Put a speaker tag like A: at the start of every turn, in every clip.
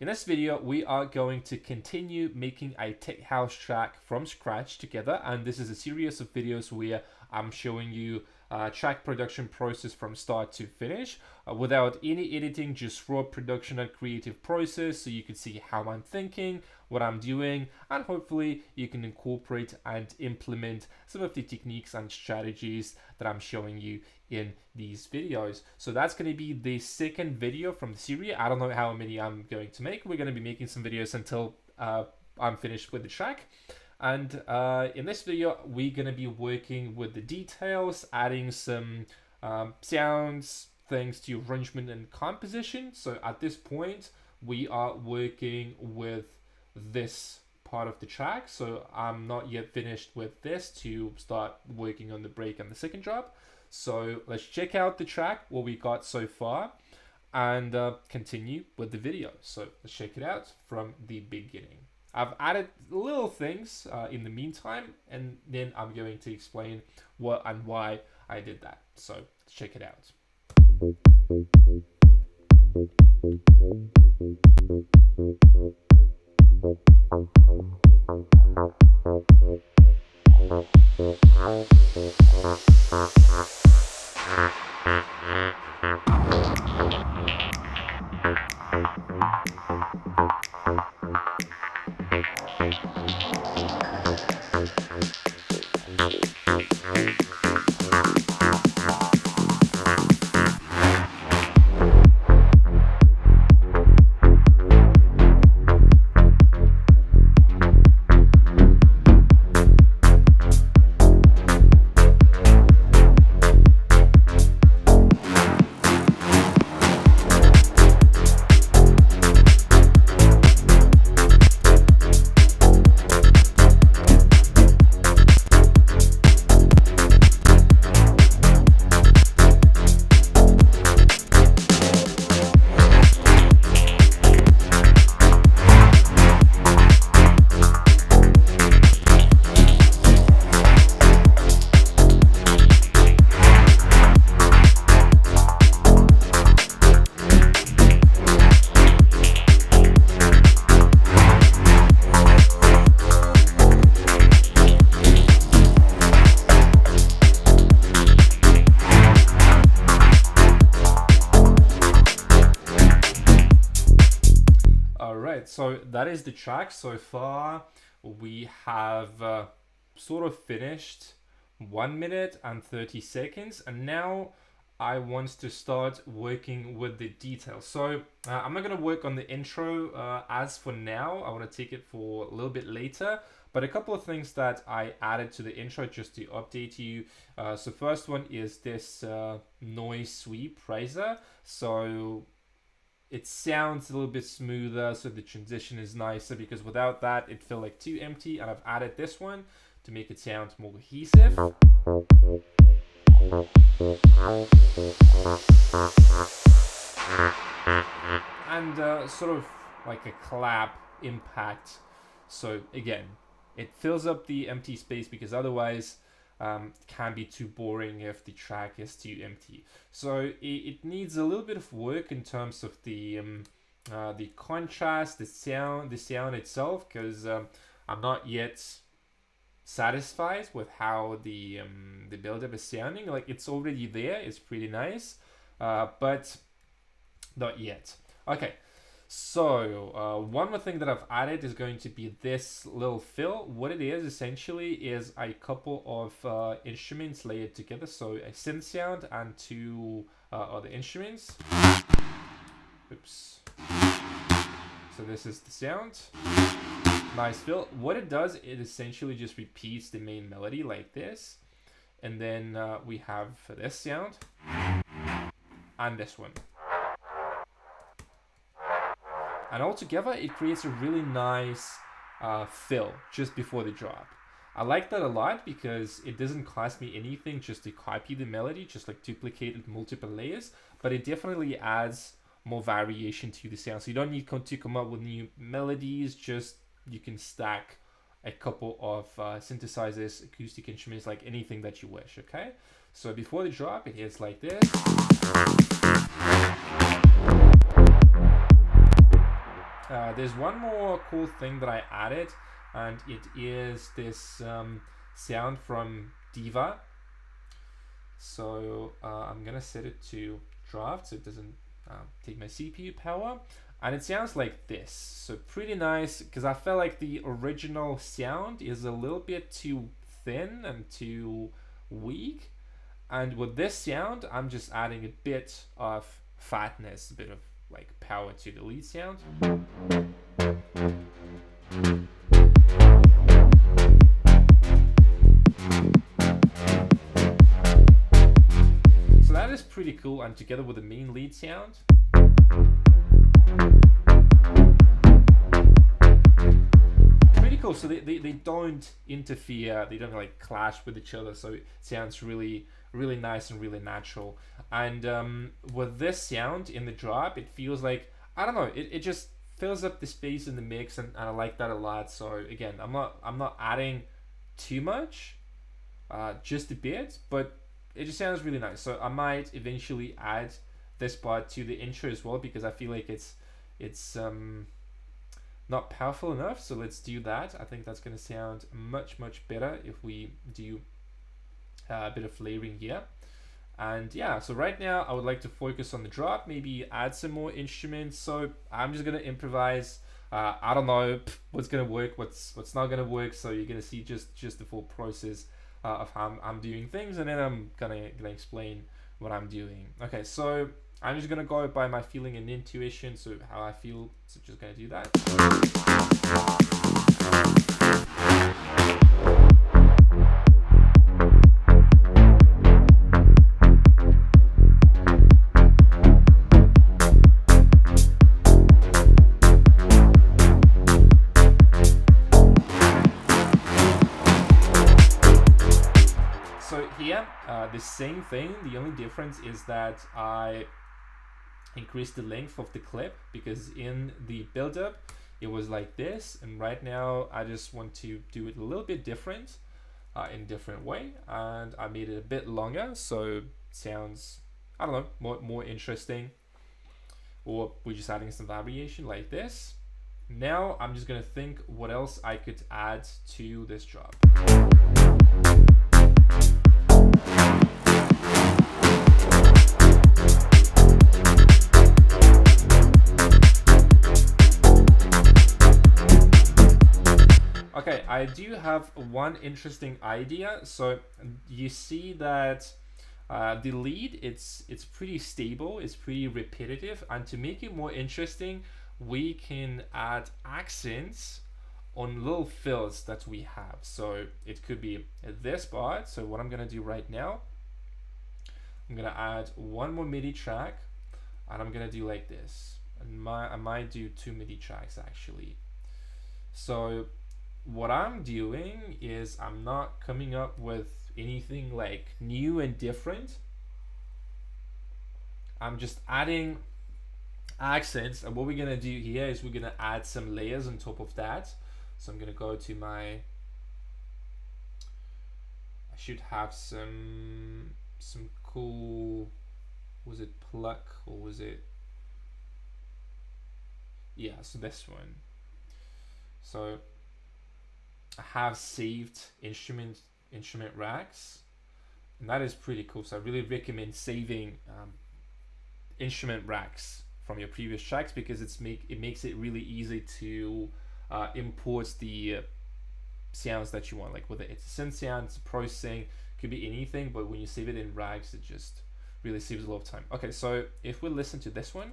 A: In this video, we are going to continue making a tech house track from scratch together, and this is a series of videos where I'm showing you track production process from start to finish without any editing, just raw production and creative process, so you can see how I'm thinking, what I'm doing, and hopefully you can incorporate and implement some of the techniques and strategies that I'm showing you in these videos. So that's going to be the second video from the series. I don't know how many I'm going to make. We're going to be making some videos until I'm finished with the track. And in this video, we're going to be working with the details, adding some sounds, things to arrangement and composition. So at this point, we are working with this part of the track. So I'm not yet finished with this to start working on the break and the second drop. So let's check out the track, what we got so far, and continue with the video. So let's check it out from the beginning. I've added little things in the meantime, and then I'm going to explain what and why I did that. So let's check it out. So that is the track so far. We have sort of finished 1 minute and 30 seconds, and now I want to start working with the details. So I'm not going to work on the intro as for now. I want to take it for a little bit later, but a couple of things that I added to the intro just to update you. So first one is this noise sweep raiser. So it sounds a little bit smoother, so the transition is nicer, because without that it felt like too empty, and I've added this one to make it sound more cohesive. And sort of like a clap impact. So again, it fills up the empty space, because otherwise it can be too boring if the track is too empty. So it needs a little bit of work in terms of the contrast, the sound itself, because I'm not yet satisfied with how the build-up is sounding. Like, it's already there, it's pretty nice, but not yet. Okay. So one more thing that I've added is going to be this little fill. What it is essentially is a couple of instruments layered together. So a synth sound and two other instruments. Oops. So this is the sound. Nice fill. What it does, it essentially just repeats the main melody like this. And then we have this sound and this one. And altogether, it creates a really nice fill just before the drop. I like that a lot, because it doesn't cost me anything just to copy the melody, just like duplicate it multiple layers, but it definitely adds more variation to the sound. So you don't need to come up with new melodies, just you can stack a couple of synthesizers, acoustic instruments, like anything that you wish, okay? So before the drop, it hits like this. There's one more cool thing that I added, and it is this sound from Diva. So I'm gonna set it to draft so it doesn't take my CPU power, and it sounds like this. So pretty nice, because I felt like the original sound is a little bit too thin and too weak, and with this sound I'm just adding a bit of fatness, a bit of like power to the lead sound. So that is pretty cool, and together with the main lead sound, pretty cool. So they don't interfere, they don't like clash with each other, so it sounds really nice and really natural. And with this sound in the drop, it feels like, I don't know, it just fills up the space in the mix, and I like that a lot. So again, I'm not adding too much, just a bit, but it just sounds really nice. So I might eventually add this part to the intro as well, because I feel like it's not powerful enough. So let's do that. I think that's going to sound much better if we do a bit of layering here. And yeah, so right now I would like to focus on the drop, maybe add some more instruments. So I'm just gonna improvise. I don't know what's gonna work, what's not gonna work. So you're gonna see just the full process of how I'm doing things, and then I'm gonna explain what I'm doing. Okay, so I'm just gonna go by my feeling and intuition, so how I feel. So just gonna do that. The same thing, the only difference is that I increased the length of the clip, because in the build-up it was like this, and right now I just want to do it a little bit different, in a different way, and I made it a bit longer, so it sounds, I don't know, more interesting. Or we're just adding some variation like this. Now I'm just gonna think what else I could add to this drop. Okay, I do have one interesting idea. So you see that the lead, it's pretty stable, it's pretty repetitive, and to make it more interesting, we can add accents on little fills that we have. So it could be this part. So what I'm gonna do right now, I'm gonna add one more MIDI track, and I'm gonna do like this. And I might do 2 MIDI tracks actually. So what I'm doing is I'm not coming up with anything like new and different. I'm just adding accents, and what we're gonna do here is we're gonna add some layers on top of that. So I'm gonna go to my, I should have some cool, was it pluck or was it, yeah, so this one. So I have saved instrument racks, and that is pretty cool. So I really recommend saving instrument racks from your previous tracks, because it makes it really easy to import the sounds that you want, like whether it's a synth sound, it's a processing, could be anything, but when you save it in rags, it just really saves a lot of time. Okay, so if we listen to this one,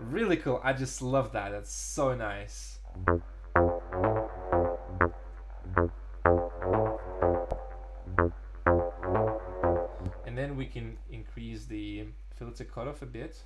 A: really cool. I just love that. That's so nice. And then we can increase the filter cutoff a bit.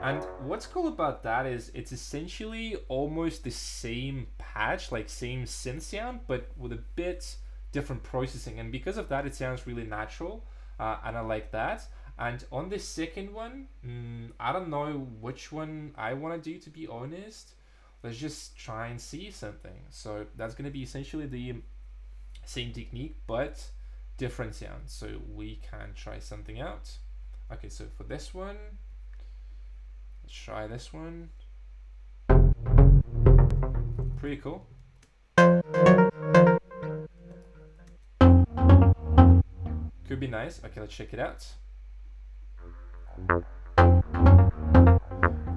A: And what's cool about that is it's essentially almost the same patch, like same synth sound, but with a bit different processing. And because of that, it sounds really natural, and I like that. And on the second one, I don't know which one I want to do, to be honest. let's just try and see something. So that's going to be essentially the same technique, but different sounds. So we can try something out. Okay, so for this one, let's try this one. Pretty cool. Could be nice. Okay, let's check it out.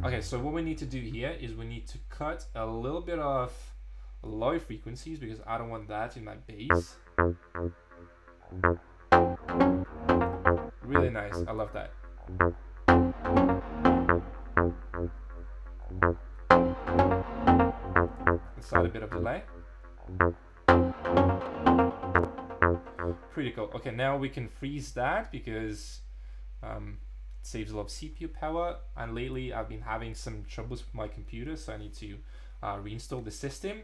A: Okay, so what we need to do here is we need to cut a little bit of low frequencies because I don't want that in my bass. Really nice. I love that. Let's add a bit of delay. Pretty cool. Okay, now we can freeze that because it saves a lot of CPU power. And lately I've been having some troubles with my computer, so I need to reinstall the system.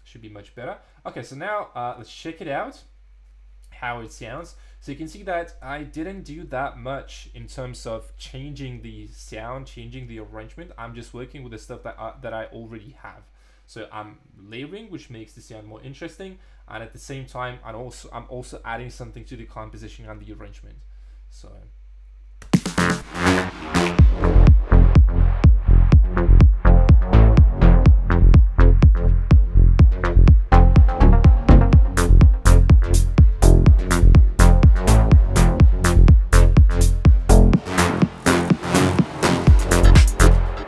A: Should be much better. Okay, so now let's check it out, how it sounds. So you can see that I didn't do that much in terms of changing the sound, changing the arrangement. I'm just working with the stuff that I already have. So I'm layering, which makes the sound more interesting, and at the same time, I'm also adding something to the composition and the arrangement. So.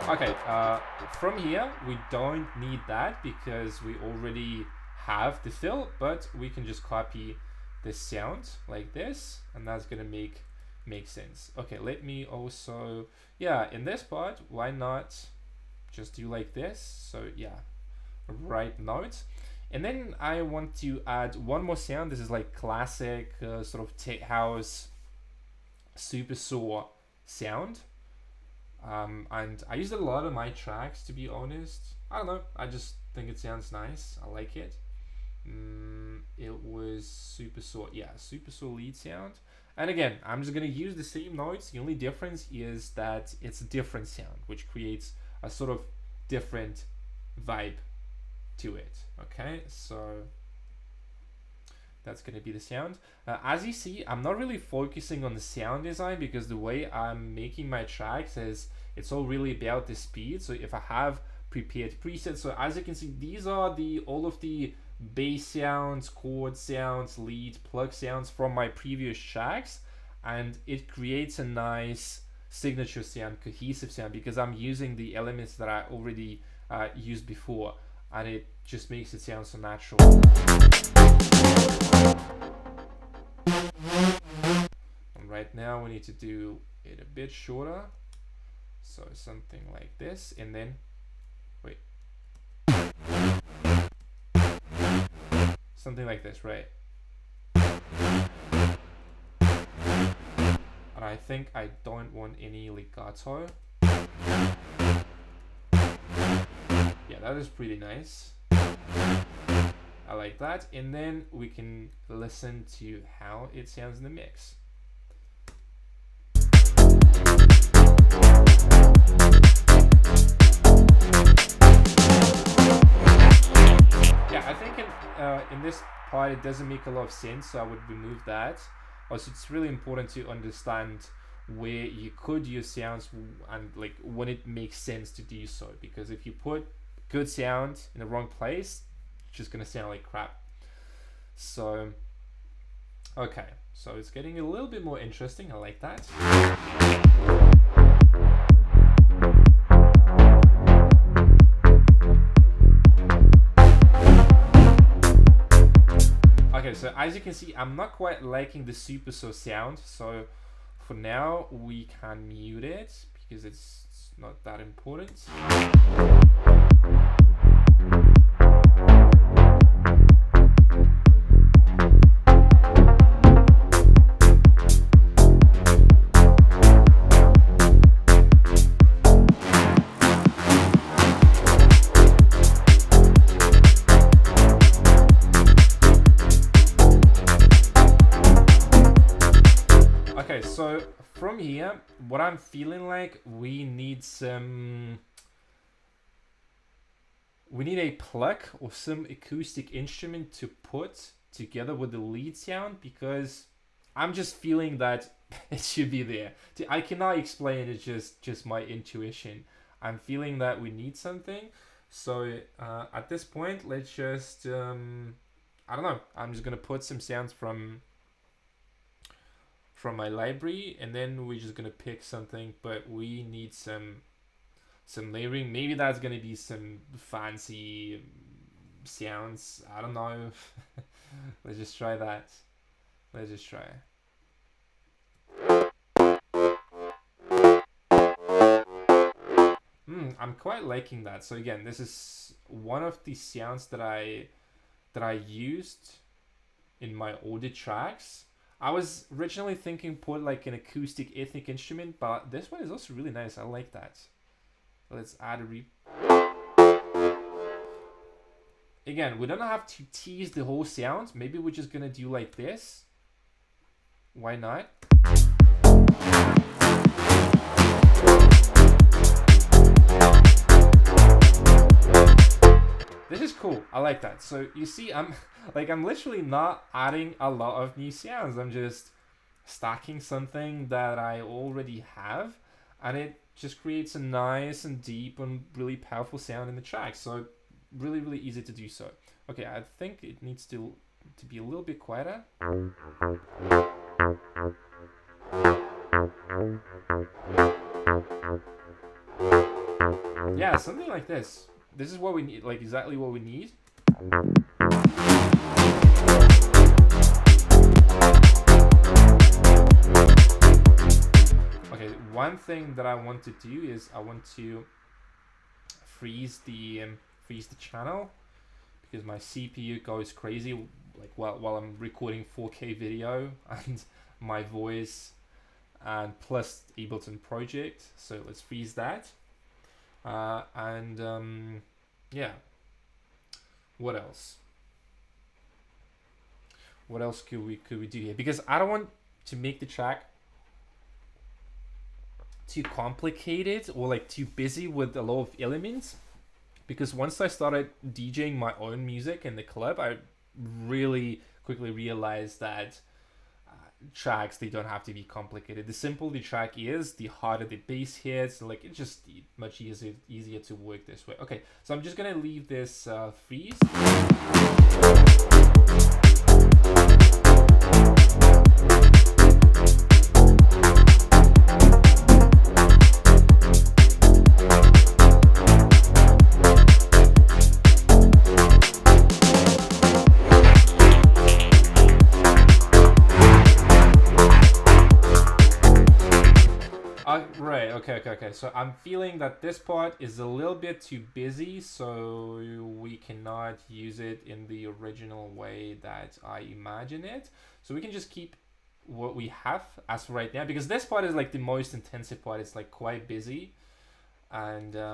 A: Okay, from here, we don't need that because we already have the fill, but we can just copy the sound like this, and that's gonna make sense. Okay, let me also, yeah, in this part, why not just do like this? So yeah, right note. And then I want to add one more sound. This is like classic sort of tech house super saw sound. And I used it a lot of my tracks, to be honest. I don't know, I just think it sounds nice. I like it. It was super saw, yeah, super saw lead sound. And again, I'm just gonna use the same notes. The only difference is that it's a different sound, which creates a sort of different vibe to it. Okay, so that's gonna be the sound. As you see, I'm not really focusing on the sound design because the way I'm making my tracks is it's all really about the speed. So if I have prepared presets, so as you can see, these are all of the bass sounds, chord sounds, lead, plug sounds from my previous tracks, and it creates a nice signature sound, cohesive sound, because I'm using the elements that I already used before, and it just makes it sound so natural. And right now we need to do it a bit shorter, so something like this, and then wait, something like this, right? And I think I don't want any legato. Yeah, that is pretty nice. I like that. And then we can listen to how it sounds in the mix. Yeah, I think in this part it doesn't make a lot of sense, so I would remove that. Also, it's really important to understand where you could use sounds and like when it makes sense to do so, because if you put good sound in the wrong place, it's just gonna sound like crap. So okay, so it's getting a little bit more interesting. I like that. Okay, so as you can see, I'm not quite liking the super saw sound, so for now we can mute it because it's not that important. Okay, so from here, what I'm feeling like, we need some we need a pluck or some acoustic instrument to put together with the lead sound, because I'm just feeling that it should be there. I cannot explain it, it's just my intuition. I'm feeling that we need something. So at this point, let's just, I don't know, I'm just going to put some sounds from my library, and then we're just going to pick something, but we need some layering. Maybe that's going to be some fancy sounds. I don't know. Let's just try that. Let's just try. I'm quite liking that. So again, this is one of the sounds that I used in my older tracks. I was originally thinking put like an acoustic ethnic instrument, but this one is also really nice. I like that. Let's add a Again, we don't have to tease the whole sound. Maybe we're just gonna do like this. Why not? This is cool. I like that. So you see, I'm literally not adding a lot of new sounds. I'm just stacking something that I already have, and it just creates a nice and deep and really powerful sound in the track. So really, really easy to do so. Okay, I think it needs to be a little bit quieter. Yeah, something like this. This is what we need, like exactly what we need. Okay, one thing that I want to do is I want to freeze the channel, because my CPU goes crazy like while I'm recording 4K video and my voice, and plus Ableton project. So let's freeze that. Yeah, what else could we do here? Because I don't want to make the track too complicated or like too busy with a lot of elements, because once I started DJing my own music in the club, I really quickly realized that tracks, they don't have to be complicated. The simpler the track is, the harder the bass hits. Like, it's just much easier to work this way. Okay, so I'm just gonna leave this freeze. Right, okay. So I'm feeling that this part is a little bit too busy, so we cannot use it in the original way that I imagine it. So we can just keep what we have as for right now, because this part is like the most intensive part. It's like quite busy, and I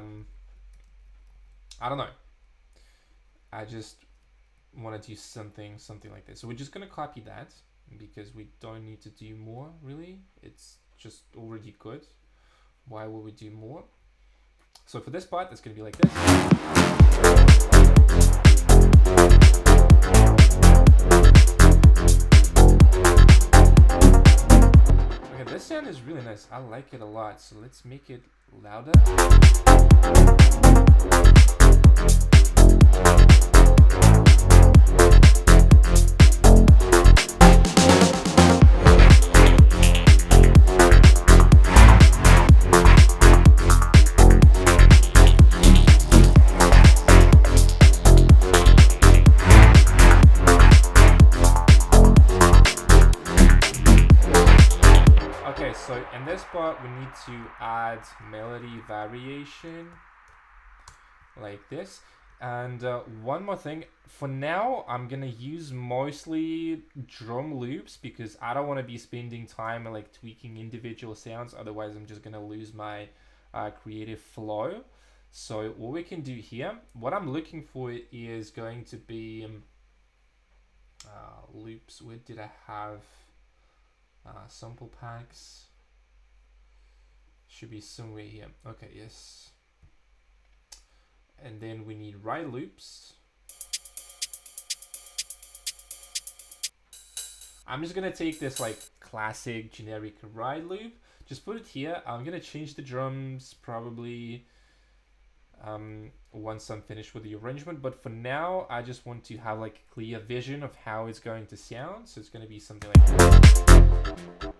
A: don't know. I just want to do something like this. So we're just gonna copy that, because we don't need to do more really. It's just already good. Why will we do more? So for this part, it's going to be like this. Okay, this sound is really nice. I like it a lot. So let's make it louder. So in this part, we need to add melody variation like this. And one more thing, for now, I'm gonna use mostly drum loops, because I don't want to be spending time like tweaking individual sounds. Otherwise, I'm just gonna lose my creative flow. So what we can do here, what I'm looking for is going to be loops. Where did I have sample packs? Should be somewhere here. Okay, yes. And then we need ride loops. I'm just gonna take this like classic generic ride loop, just put it here. I'm gonna change the drums probably once I'm finished with the arrangement, but for now I just want to have like a clear vision of how it's going to sound. So it's gonna be something like this.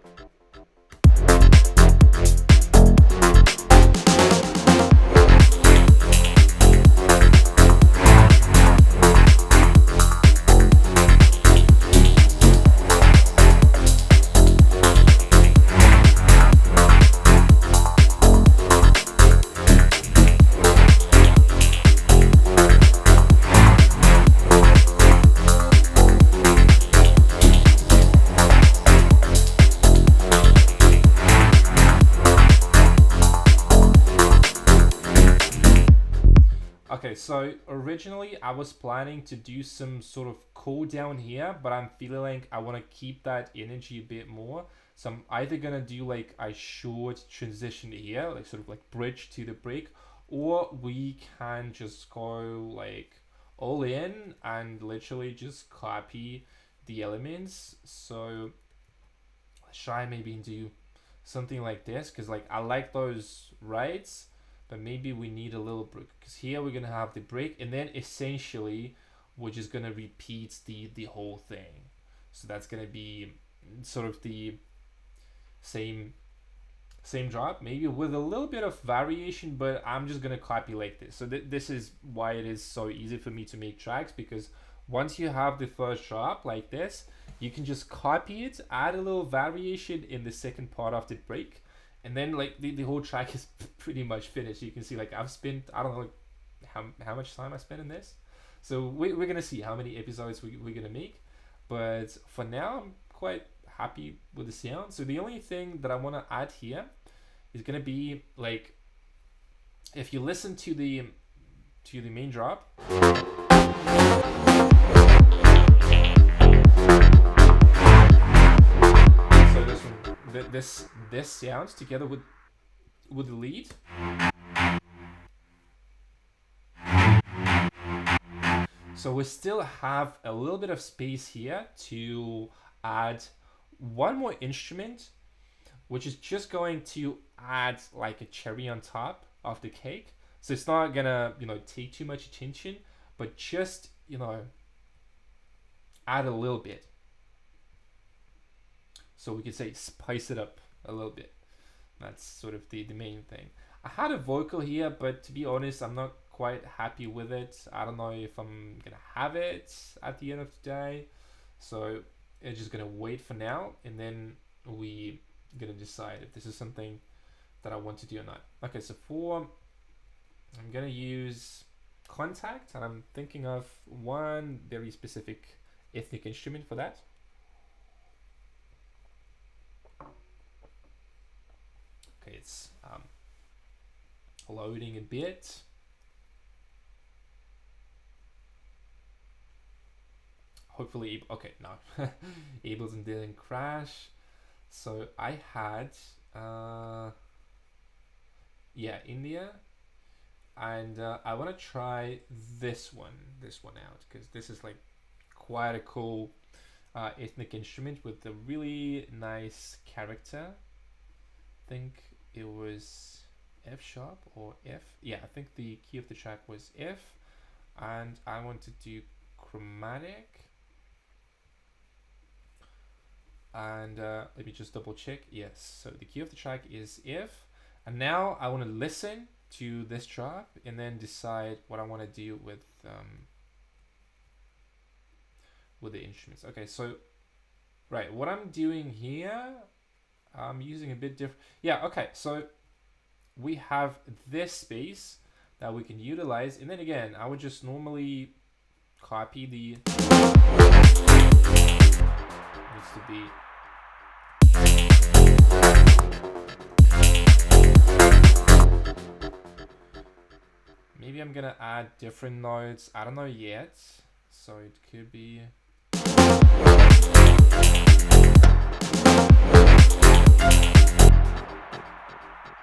A: Okay, so originally I was planning to do some sort of cool down here, but I'm feeling like I want to keep that energy a bit more. So I'm either gonna do like a short transition here, like sort of like bridge to the break, or we can just go like all in and literally just copy the elements. So let's try maybe do something like this, because like I like those rides, but maybe we need a little break, because here we're gonna have the break, and then essentially we're just gonna repeat the whole thing. So that's gonna be sort of the same drop, maybe with a little bit of variation, but I'm just gonna copy like this. So this is why it is so easy for me to make tracks, because once you have the first drop like this, you can just copy it, add a little variation in the second part of the break, and then like the whole track is pretty much finished. You can see like I've spent, I don't know like how much time I spent in this. So we're gonna see how many episodes we're gonna make, but for now I'm quite happy with the sound. So the only thing that I want to add here is gonna be like, if you listen to the main drop, so this one, this sounds together with the lead. So we still have a little bit of space here to add one more instrument, which is just going to add like a cherry on top of the cake. So it's not gonna, take too much attention, but just, add a little bit. So we could say spice it up a little bit. That's sort of the main thing. I had a vocal here, but to be honest, I'm not quite happy with it. I don't know if I'm gonna have it at the end of the day. So it's just gonna wait for now, and then we gonna decide if this is something that I want to do or not. Okay, so I'm gonna use contact, and I'm thinking of one very specific ethnic instrument for that. Okay, it's loading a bit. Hopefully, okay, no, Ableton didn't crash. So I had, India, and I want to try this one out, because this is like quite a cool ethnic instrument with a really nice character. I think it was F sharp or F. Yeah, I think the key of the track was F, and I want to do chromatic. And let me just double check. Yes, so the key of the track is F, and now I want to listen to this drop and then decide what I want to do with the instruments. Okay, so right, what I'm doing here, I'm using a bit different. Yeah, okay, so we have this space that we can utilize, and then again, I would just normally copy the needs to be. Maybe I'm gonna add different notes. I don't know yet, so it could be.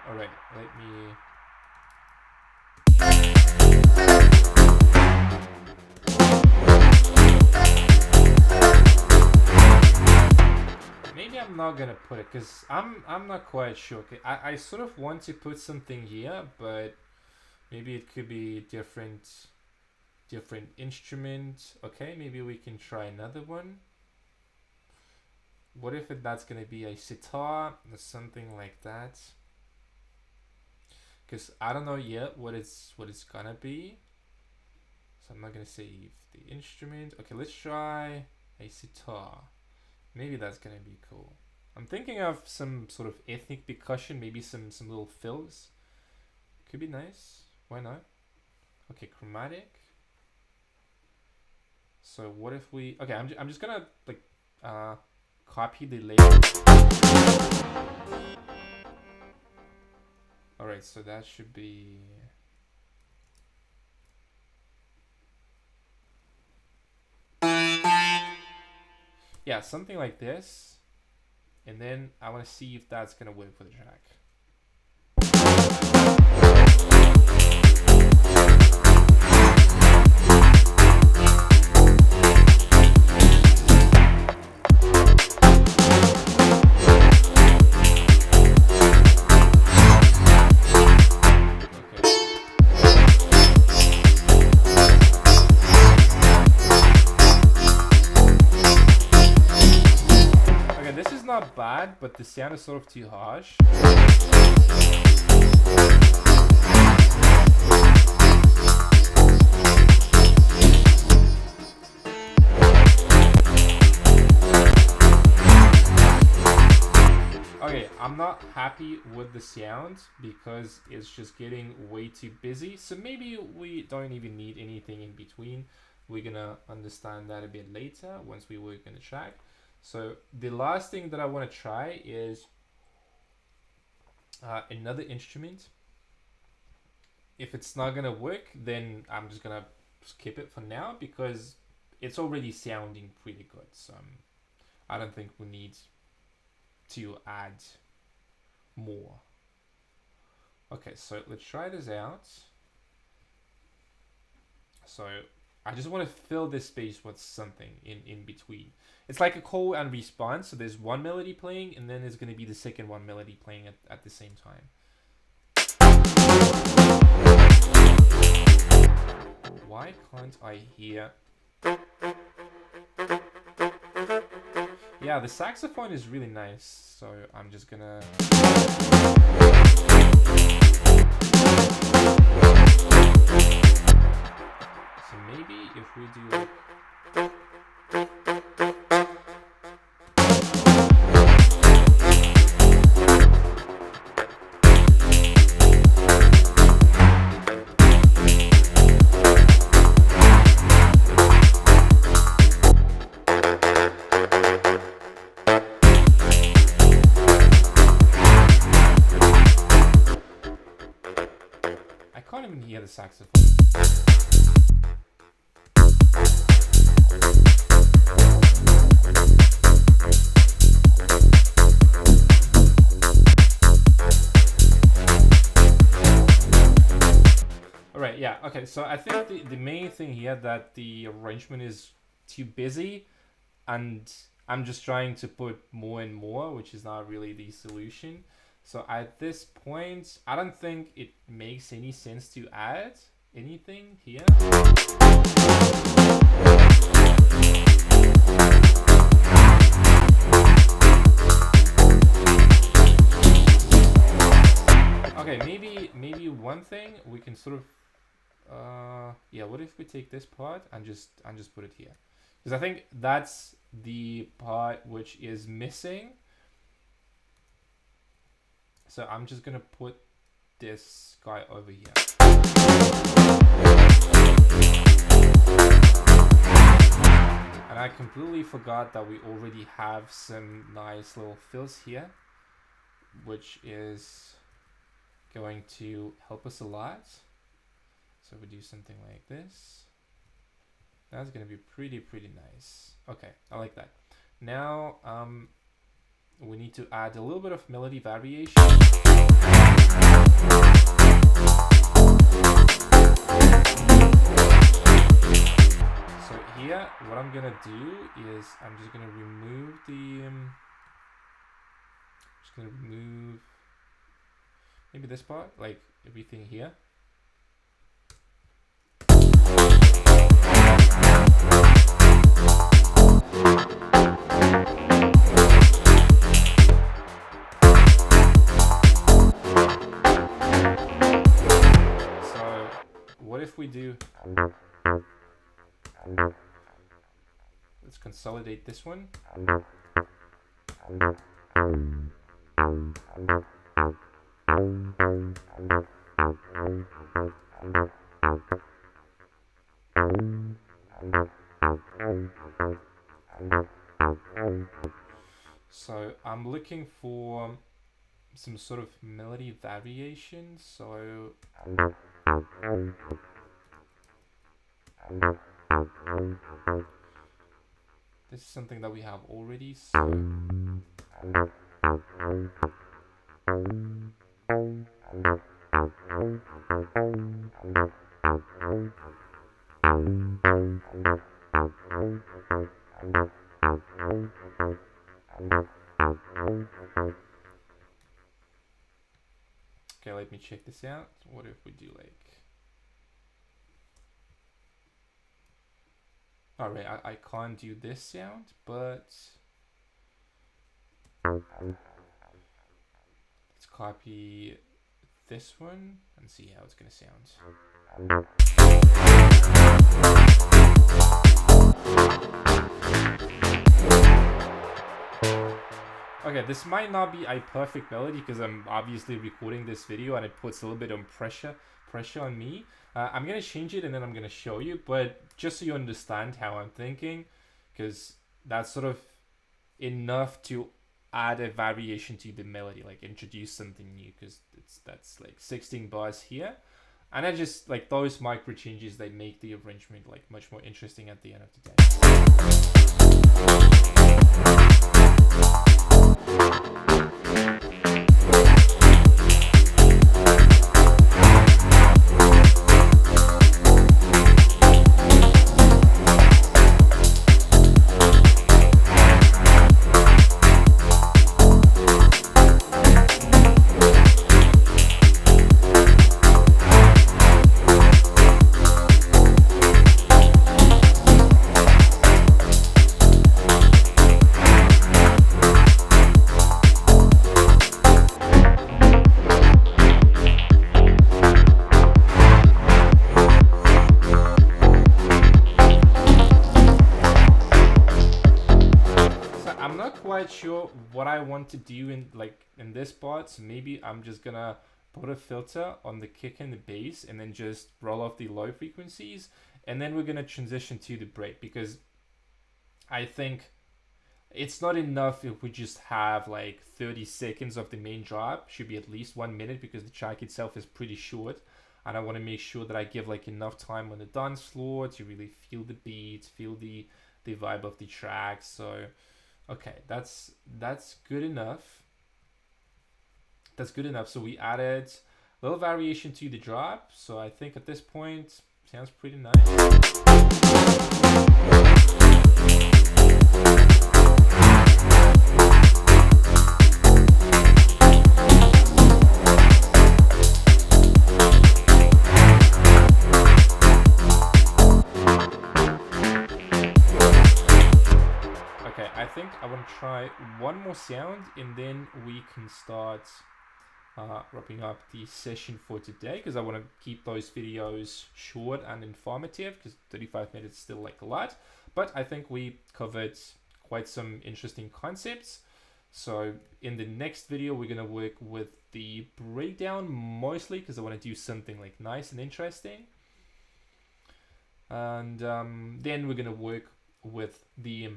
A: All right, let me. I'm not gonna put it because I'm not quite sure. Okay, I sort of want to put something here, but maybe it could be different instrument. Okay, maybe we can try another one. What if that's gonna be a sitar or something like that? Because I don't know yet what it's gonna be. So I'm not gonna save the instrument. Okay, let's try a sitar. Maybe that's gonna be cool. I'm thinking of some sort of ethnic percussion, maybe some little fills. Could be nice. Why not? Okay, chromatic. So what if we? Okay, I'm just gonna like copy the layer. All right, so that should be. Yeah, something like this. And then I want to see if that's going to work for the track. Not bad, but the sound is sort of too harsh. Okay, I'm not happy with the sound because it's just getting way too busy. So maybe we don't even need anything in between. We're gonna understand that a bit later once we work on the track. So the last thing that I want to try is another instrument. If it's not gonna work, then I'm just gonna skip it for now because it's already sounding pretty good. So I don't think we need to add more. Okay, so let's try this out. So I just want to fill this space with something in between. It's like a call and response. So there's one melody playing, and then there's going to be the second one melody playing at the same time. Why can't I hear? Yeah, the saxophone is really nice. So I'm just gonna. So maybe if we do like. I can't even hear the saxophone. Alright, yeah, okay, so I think the main thing here that the arrangement is too busy and I'm just trying to put more and more, which is not really the solution. So at this point, I don't think it makes any sense to add anything here. Okay, maybe one thing we can sort of yeah, what if we take this part and just put it here? Because I think that's the part which is missing. So I'm just gonna put this guy over here. And I completely forgot that we already have some nice little fills here, which is going to help us a lot. So we do something like this. That's gonna be pretty nice. Okay, I like that. Now we need to add a little bit of melody variation. So here, what I'm gonna do is I'm just gonna remove the Just gonna remove maybe this part, like everything here. So what if we do, let's consolidate this one. So I'm looking for some sort of melody variation. So this is something that we have already. So okay, let me check this out. What if we do like, all right, I can't do this sound, but let's copy this one and see how it's gonna sound. Okay, this might not be a perfect melody because I'm obviously recording this video and it puts a little bit of pressure on me. I'm gonna change it and then I'm gonna show you, but just so you understand how I'm thinking, because that's sort of enough to add a variation to the melody, like introduce something new, because that's like 16 bars here, and I just like those micro changes, they make the arrangement like much more interesting at the end of the day. Sure what I want to do in this part, so maybe I'm just gonna put a filter on the kick and the bass and then just roll off the low frequencies, and then we're gonna transition to the break, because I think it's not enough if we just have like 30 seconds of the main drop. Should be at least 1 minute because the track itself is pretty short, and I want to make sure that I give like enough time on the dance floor to really feel the beats, feel the vibe of the track. So okay, that's good enough. That's good enough. So we added a little variation to the drop. So I think at this point, sounds pretty nice. I think I want to try one more sound and then we can start wrapping up the session for today, because I want to keep those videos short and informative, because 35 minutes is still like a lot, but I think we covered quite some interesting concepts. So in the next video we're going to work with the breakdown mostly, because I want to do something like nice and interesting, and then we're going to work with the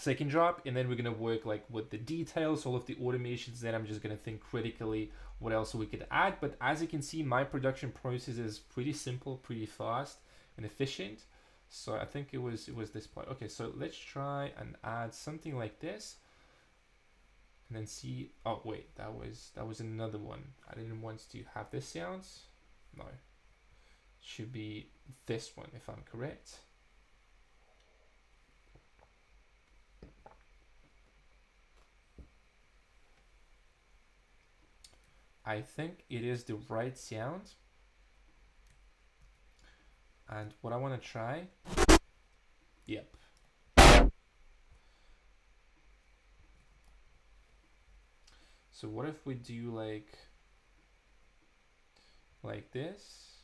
A: second drop, and then we're going to work like with the details, all of the automations. Then I'm just going to think critically what else we could add. But as you can see, my production process is pretty simple, pretty fast and efficient. So I think it was this part. Okay, so let's try and add something like this and then see. Oh wait, that was another one. I didn't want to have this sounds. No, it should be this one if I'm correct. I think it is the right sound. And what I want to try, yep. So what if we do like this?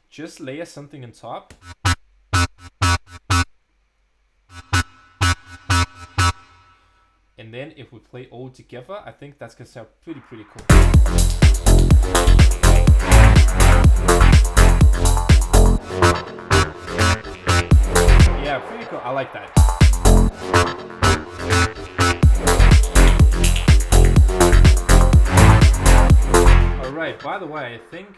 A: Just layer something on top. And then if we play all together, I think that's gonna sound pretty cool. Yeah, pretty cool. I like that. Alright, by the way, I think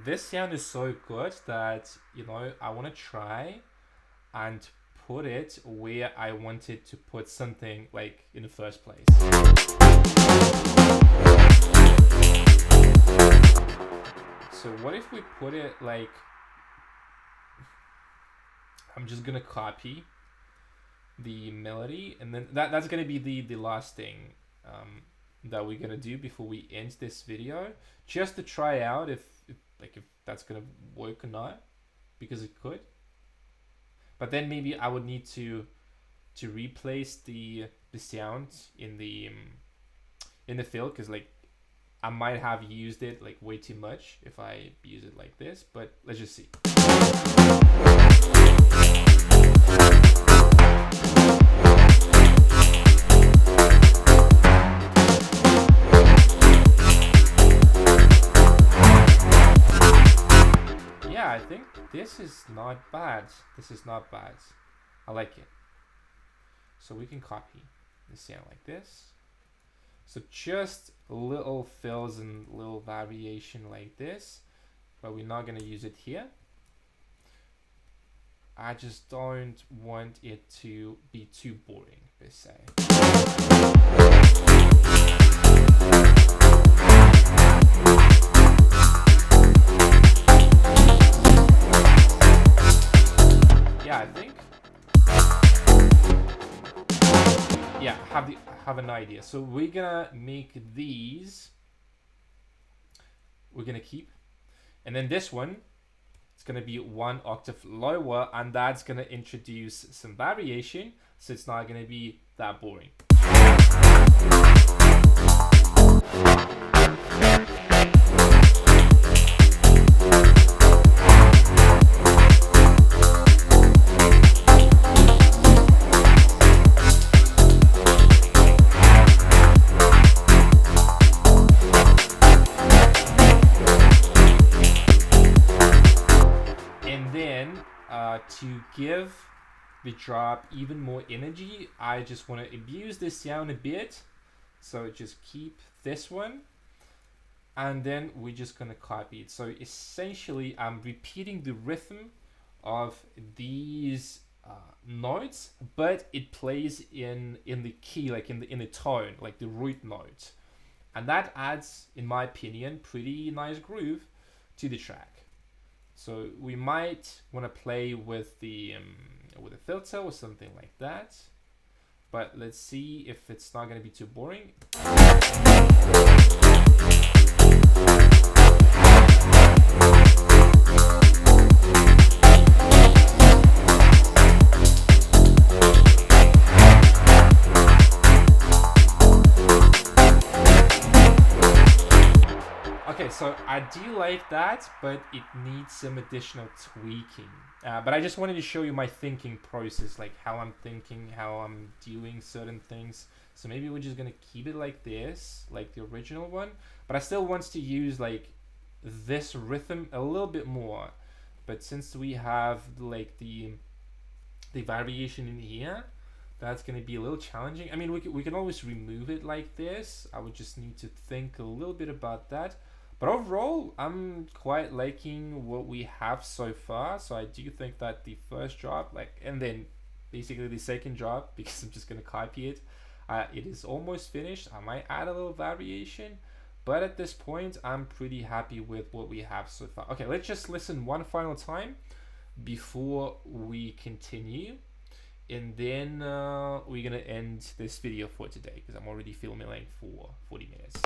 A: this sound is so good that, you know, I want to try and put it where I wanted to put something like in the first place. So what if we put it like, I'm just gonna copy the melody, and then that's gonna be the last thing that we're gonna do before we end this video, just to try out if that's gonna work or not, because it could. But then maybe I would need to replace the sound in the fill, because like I might have used it like way too much if I use it like this. But let's just see. Yeah, I think this is not bad. This is not bad. I like it. So we can copy the sound like this. So just little fills and little variation like this, but we're not gonna use it here. I just don't want it to be too boring, per se. Yeah, I think. Yeah, have an idea. So we're gonna make these. We're gonna keep, and then this one, it's gonna be 1 octave lower, and that's gonna introduce some variation, so it's not gonna be that boring. To give the drop even more energy, I just want to abuse this sound a bit. So just keep this one, and then we're just going to copy it. So essentially, I'm repeating the rhythm of these notes, but it plays in the key, like in the tone, like the root note, and that adds, in my opinion, pretty nice groove to the track. So we might want to play with a filter or something like that, but let's see if it's not going to be too boring. Okay, so I do like that, but it needs some additional tweaking. But I just wanted to show you my thinking process, like how I'm thinking, how I'm doing certain things. So maybe we're just gonna keep it like this, like the original one. But I still want to use like this rhythm a little bit more. But since we have like the variation in here, that's gonna be a little challenging. I mean, we can always remove it like this. I would just need to think a little bit about that. But overall, I'm quite liking what we have so far. So I do think that the first drop, and then basically the second drop, because I'm just going to copy it, it is almost finished. I might add a little variation, but at this point, I'm pretty happy with what we have so far. Okay, let's just listen one final time before we continue. and then we're gonna end this video for today because I'm already filming for 40 minutes.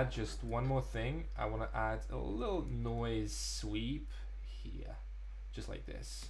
A: Just one more thing, I want to add a little noise sweep here, just like this.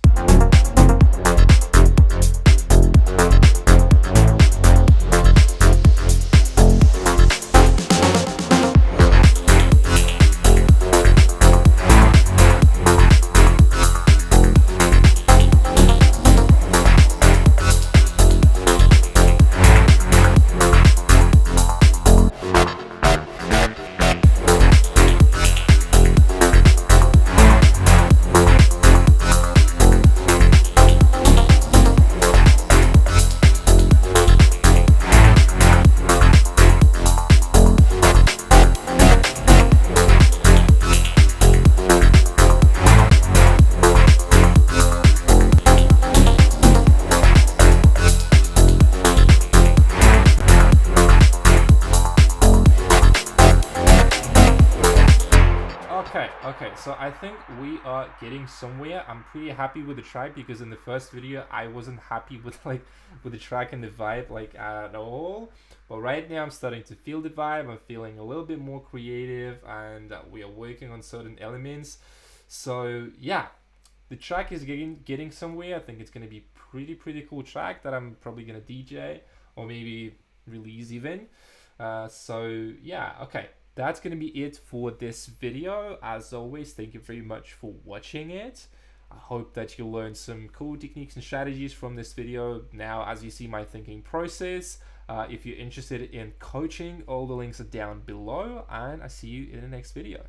A: Okay, so I think we are getting somewhere. I'm pretty happy with the track because in the first video I wasn't happy with the track and the vibe at all. But right now I'm starting to feel the vibe. I'm feeling a little bit more creative, and we are working on certain elements. So yeah, the track is getting somewhere. I think it's gonna be pretty cool track that I'm probably gonna DJ or maybe release even. So yeah, okay. That's going to be it for this video. As always, thank you very much for watching it. I hope that you learned some cool techniques and strategies from this video. Now, as you see my thinking process, if you're interested in coaching, all the links are down below, and I see you in the next video.